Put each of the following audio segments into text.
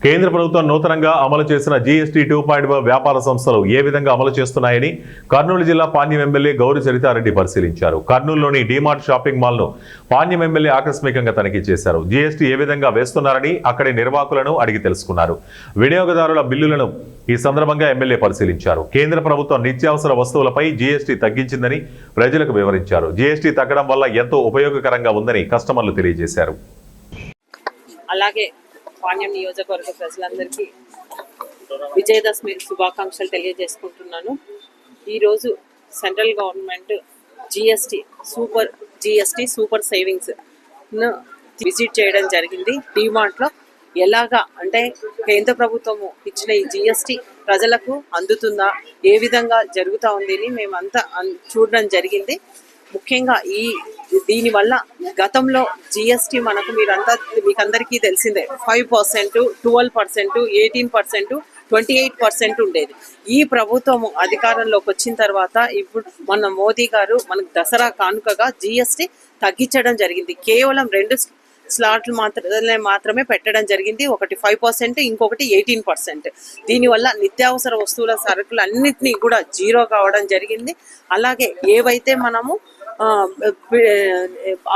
కేంద్ర ప్రభుత్వం నూతనంగా అమలు చేసిన జీఎస్టీ 2.0 వ్యాపార సంస్థలు ఏ విధంగా అమలు చేస్తున్నాయని కర్నూలు జిల్లా పాణ్యం ఎమ్మెల్యే గౌరి చరితారెడ్డి పరిశీలించారు. కర్నూలులోని డీమార్ట్ షాపింగ్ మాల్ ను పాణ్యం ఎమ్మెల్యే ఆకస్మికంగా తనిఖీ చేశారు. జీఎస్టీ ఏ విధంగా వేస్తున్నారని అక్కడి నిర్వాహకులను అడిగి తెలుసుకున్నారు. వినియోగదారుల బిల్లులను ఈ సందర్భంగా ఎమ్మెల్యే పరిశీలించారు. కేంద్ర ప్రభుత్వం నిత్యావసర వస్తువులపై జీఎస్టీ తగ్గించిందని ప్రజలకు వివరించారు. జీఎస్టీ తగ్గడం వల్ల ఎంతో ఉపయోగకరంగా ఉందని కస్టమర్లు తెలియజేశారు. అలాగే పాణ్యం నియోజకవర్గ ప్రజలందరికీ విజయదశమి శుభాకాంక్షలు తెలియజేసుకుంటున్నాను. ఈరోజు central government GST super savings visit చేయడం జరిగింది. డీమార్ట్లో ఎలాగా అంటే కేంద్ర ప్రభుత్వము ఇచ్చిన ఈ జీఎస్టీ ప్రజలకు అందుతుందా, ఏ విధంగా జరుగుతూ ఉంది అని మేమంతా చూడడం జరిగింది. ముఖ్యంగా దీనివల్ల గతంలో జీఎస్టీ మీకందరికీ తెలిసిందే 5%, 12%, 18%, 28% ఉండేది. ఈ ప్రభుత్వము అధికారంలోకి వచ్చిన తర్వాత ఇప్పుడు మన మోదీ గారు మనకు దసరా కానుకగా జీఎస్టీ తగ్గించడం జరిగింది. కేవలం 2 స్లాట్లు మాత్రమే పెట్టడం జరిగింది. ఒకటి 5%, ఇంకొకటి 18%. దీనివల్ల నిత్యావసర వస్తువుల సరుకులు అన్నింటినీ కూడా జీరో కావడం జరిగింది. అలాగే ఏవైతే మనము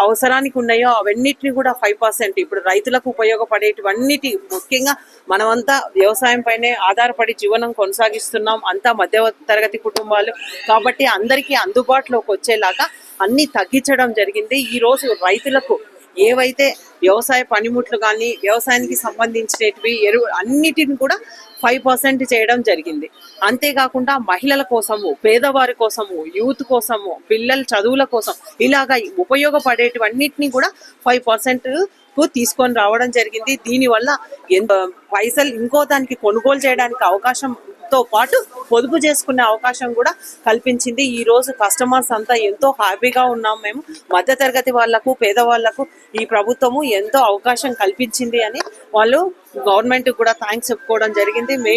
అవసరానికి ఉన్నాయో అవన్నిటిని కూడా 5%, ఇప్పుడు రైతులకు ఉపయోగపడేటివన్నిటి, ముఖ్యంగా మనమంతా వ్యవసాయం పైనే ఆధారపడి జీవనం కొనసాగిస్తున్నాం, అంతా మధ్య తరగతి కుటుంబాలు కాబట్టి అందరికీ అందుబాటులోకి వచ్చేలాగా అన్ని తగ్గించడం జరిగింది. ఈరోజు రైతులకు ఏవైతే వ్యవసాయ పనిముట్లు కానీ వ్యవసాయానికి సంబంధించినవి అన్నిటిని కూడా 5% చేయడం జరిగింది. అంతేకాకుండా మహిళల కోసము, పేదవారి కోసము, యూత్ కోసము, పిల్లల చదువుల కోసం ఇలాగా ఉపయోగపడేటివన్నిటిని కూడా 5% తీసుకొని రావడం జరిగింది. దీనివల్ల పైసలు ఇంకో దానికి కొనుగోలు చేయడానికి అవకాశంతో పాటు పొదుపు చేసుకునే అవకాశం కూడా కల్పించింది. ఈ రోజు కస్టమర్స్ అంతా ఎంతో హ్యాపీగా ఉన్నాం. మేము మధ్యతరగతి వాళ్లకు, పేదవాళ్లకు ఈ ప్రభుత్వము ఎంతో అవకాశం కల్పించింది అని వాళ్ళు గవర్నమెంట్ కూడా థ్యాంక్స్ చెప్పుకోవడం జరిగింది.